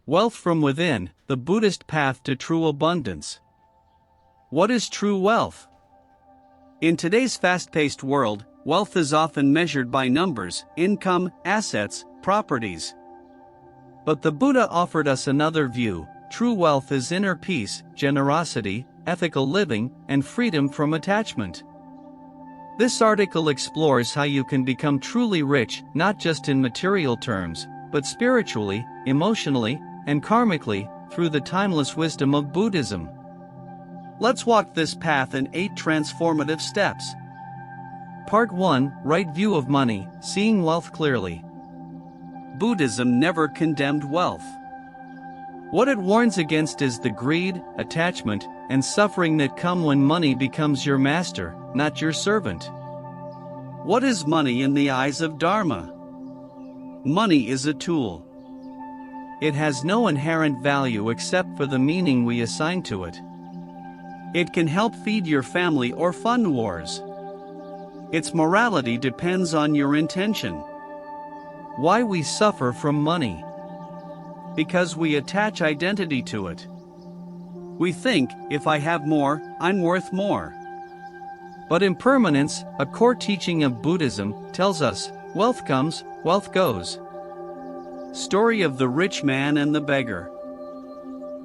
Wealth from within, the Buddhist path to true abundance. What is true wealth? In today's fast-paced world, wealth is often measured by numbers, income, assets, properties. But the Buddha offered us another view. True wealth is inner peace, generosity, ethical living, and freedom from attachment. This article explores how you can become truly rich, not just in material terms, but spiritually, emotionally, and karmically, through the timeless wisdom of Buddhism. Let's walk this path in 8 transformative steps. Part 1: Right View of Money, Seeing Wealth Clearly. Buddhism never condemned wealth. What it warns against is the greed, attachment, and suffering that come when money becomes your master, not your servant. What is money in the eyes of Dharma? Money is a tool. It has no inherent value except for the meaning we assign to it. It can help feed your family or fund wars. Its morality depends on your intention. Why we suffer from money? Because we attach identity to it. We think, if I have more, I'm worth more. But impermanence, a core teaching of Buddhism, tells us, wealth comes, wealth goes. Story of the rich man and the beggar.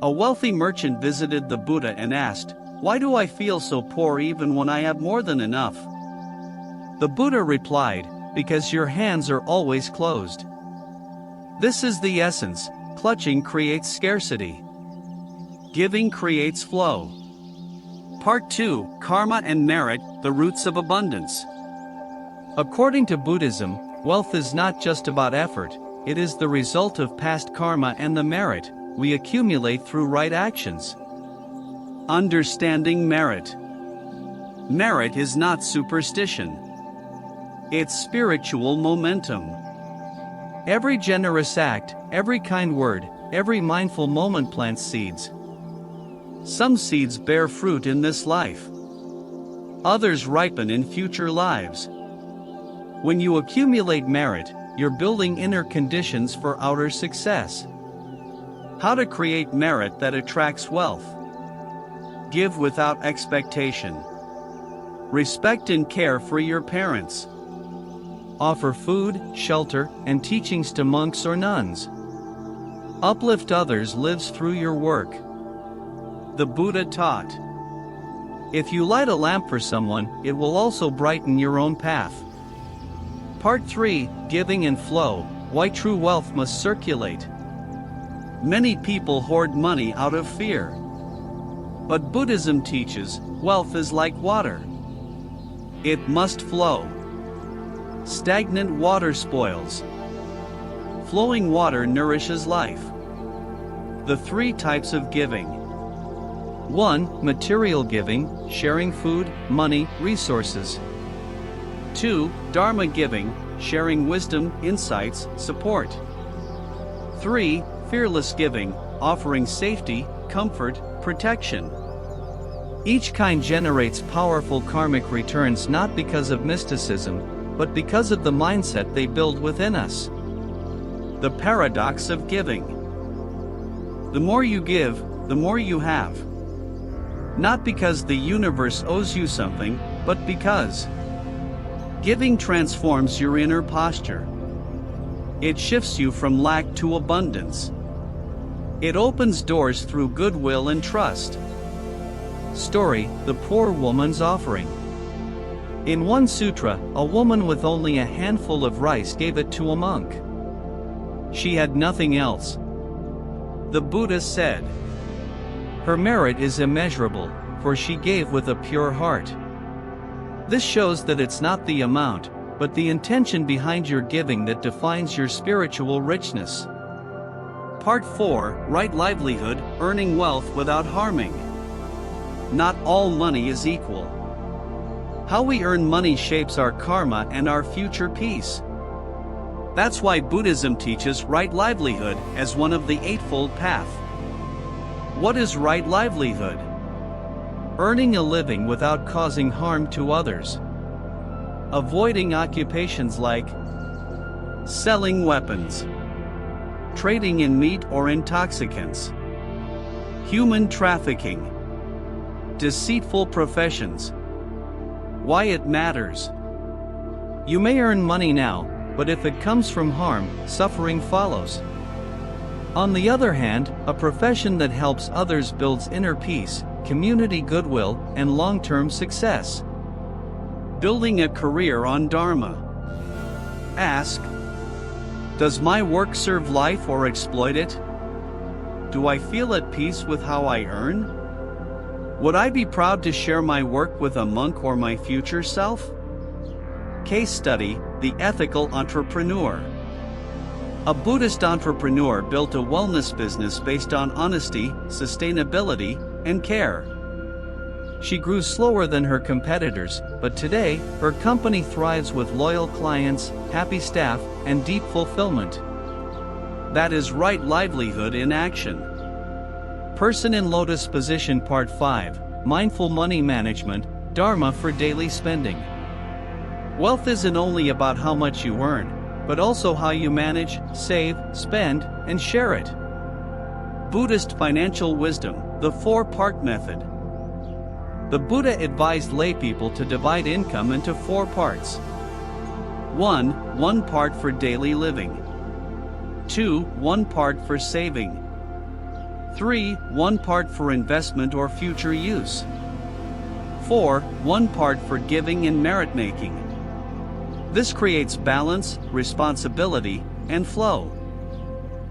A wealthy merchant visited the Buddha and asked, "Why do I feel so poor even when I have more than enough?" The Buddha replied, "Because your hands are always closed." This is the essence. Clutching creates scarcity. Giving creates flow. Part 2: Karma and Merit, the Roots of Abundance. According to Buddhism, wealth is not just about effort, it is the result of past karma and the merit we accumulate through right actions. Understanding merit. Merit is not superstition. It's spiritual momentum. Every generous act, every kind word, every mindful moment plants seeds. Some seeds bear fruit in this life. Others ripen in future lives. When you accumulate merit, you're building inner conditions for outer success. How to create merit that attracts wealth. Give without expectation. Respect and care for your parents. Offer food, shelter, and teachings to monks or nuns. Uplift others lives through your work. The Buddha taught, if you light a lamp for someone, it will also brighten your own path. Part 3: Giving and Flow, Why True Wealth Must Circulate. Many people hoard money out of fear. But Buddhism teaches, wealth is like water. It must flow. Stagnant water spoils. Flowing water nourishes life. The 3 types of giving. 1. Material giving, sharing food, money, resources. 2. Dharma giving, sharing wisdom, insights, support. 3. Fearless giving, offering safety, comfort, protection. Each kind generates powerful karmic returns not because of mysticism, but because of the mindset they build within us. The paradox of giving. The more you give, the more you have. Not because the universe owes you something, but because giving transforms your inner posture. It shifts you from lack to abundance. It opens doors through goodwill and trust. Story: The Poor Woman's Offering. In one sutra, a woman with only a handful of rice gave it to a monk. She had nothing else. The Buddha said, her merit is immeasurable, for she gave with a pure heart. This shows that it's not the amount, but the intention behind your giving that defines your spiritual richness. Part 4: Right Livelihood, Earning Wealth Without Harming. Not all money is equal. How we earn money shapes our karma and our future peace. That's why Buddhism teaches right livelihood as one of the Eightfold Path. What is right livelihood? Earning a living without causing harm to others. Avoiding occupations like selling weapons, trading in meat or intoxicants, human trafficking, deceitful professions. Why it matters. You may earn money now, but if it comes from harm, suffering follows. On the other hand, a profession that helps others builds inner peace, community goodwill, and long-term success. Building a career on Dharma. Ask, does my work serve life or exploit it? Do I feel at peace with how I earn? Would I be proud to share my work with a monk or my future self? Case study, the ethical entrepreneur. A Buddhist entrepreneur built a wellness business based on honesty, sustainability, and care. She grew slower than her competitors, but today, her company thrives with loyal clients, happy staff, and deep fulfillment. That is right livelihood in action. Person in Lotus Position Part 5, Mindful Money Management, Dharma for Daily Spending. Wealth isn't only about how much you earn, but also how you manage, save, spend, and share it. Buddhist Financial Wisdom, the 4-part method. The Buddha advised laypeople to divide income into 4 parts. 1 part for daily living. 2 1 part for saving. 3 1 part for investment or future use. 4 1 part for giving and merit making. This creates balance, responsibility, and flow.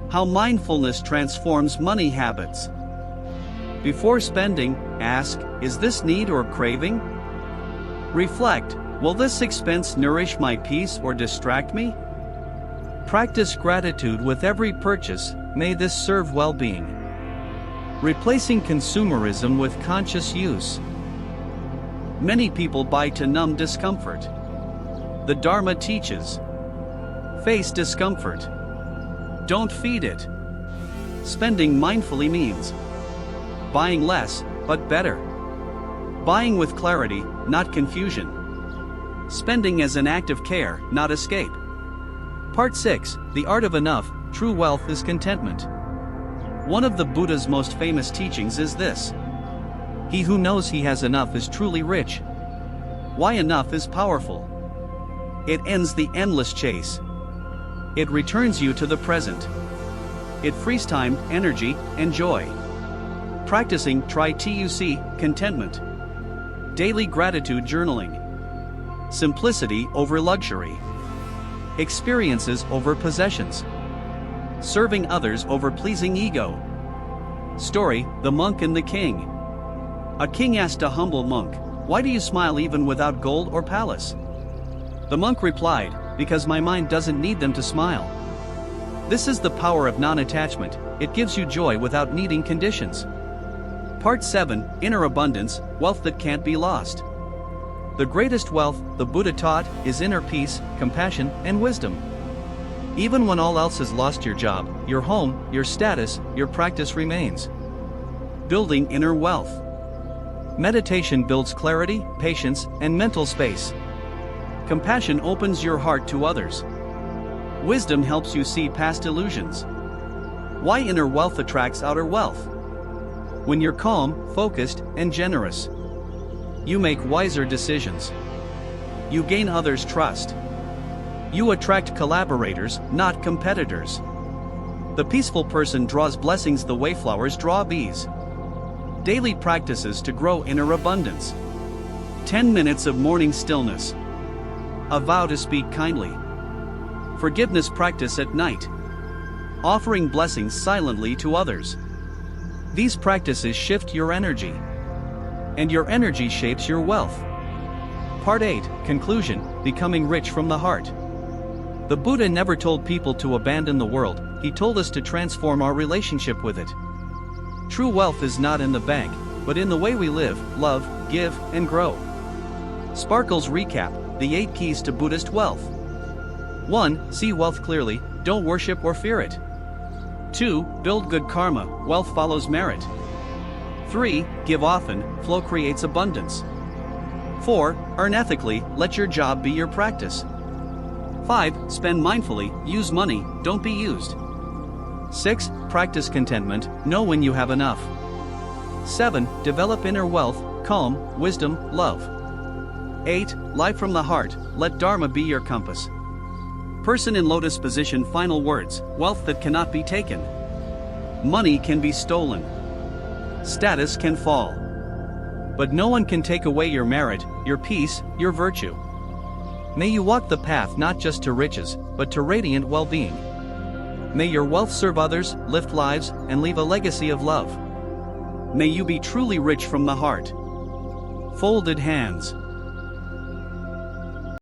How mindfulness transforms money habits. Before spending, ask, is this need or craving? Reflect, will this expense nourish my peace or distract me? Practice gratitude with every purchase, may this serve well-being. Replacing consumerism with conscious use. Many people buy to numb discomfort. The Dharma teaches, face discomfort. Don't feed it. Spending mindfully means buying less, but better. Buying with clarity, not confusion. Spending as an act of care, not escape. Part 6, The Art of Enough, True Wealth is Contentment. One of the Buddha's most famous teachings is this. He who knows he has enough is truly rich. Why enough is powerful. It ends the endless chase. It returns you to the present. It frees time, energy, and joy. Practicing contentment. Daily gratitude journaling. Simplicity over luxury. Experiences over possessions. Serving others over pleasing ego. Story, The Monk and the King. A king asked a humble monk, "Why do you smile even without gold or palace?" The monk replied, "Because my mind doesn't need them to smile." This is the power of non-attachment, it gives you joy without needing conditions. Part 7, Inner Abundance, Wealth that Can't Be Lost. The greatest wealth, the Buddha taught, is inner peace, compassion, and wisdom. Even when all else has lost, your job, your home, your status, your practice remains. Building inner wealth. Meditation builds clarity, patience, and mental space. Compassion opens your heart to others. Wisdom helps you see past illusions. Why inner wealth attracts outer wealth. When you're calm, focused, and generous, you make wiser decisions. You gain others' trust. You attract collaborators, not competitors. The peaceful person draws blessings the way flowers draw bees. Daily practices to grow inner abundance. 10 minutes of morning stillness. A vow to speak kindly. Forgiveness practice at night. Offering blessings silently to others. These practices shift your energy. And your energy shapes your wealth. Part 8, Conclusion, Becoming Rich from the Heart. The Buddha never told people to abandon the world, he told us to transform our relationship with it. True wealth is not in the bank, but in the way we live, love, give, and grow. Sparkle's recap, the 8 keys to Buddhist wealth. 1. See wealth clearly, don't worship or fear it. 2. Build good karma, wealth follows merit. 3. Give often, flow creates abundance. 4. Earn ethically, let your job be your practice. 5. Spend mindfully, use money, don't be used. 6. Practice contentment, know when you have enough. 7. Develop inner wealth, calm, wisdom, love. 8. Live from the heart, let Dharma be your compass. Person in lotus position. Final words, wealth that cannot be taken. Money can be stolen. Status can fall. But no one can take away your merit, your peace, your virtue. May you walk the path not just to riches, but to radiant well-being. May your wealth serve others, lift lives, and leave a legacy of love. May you be truly rich from the heart. Folded hands.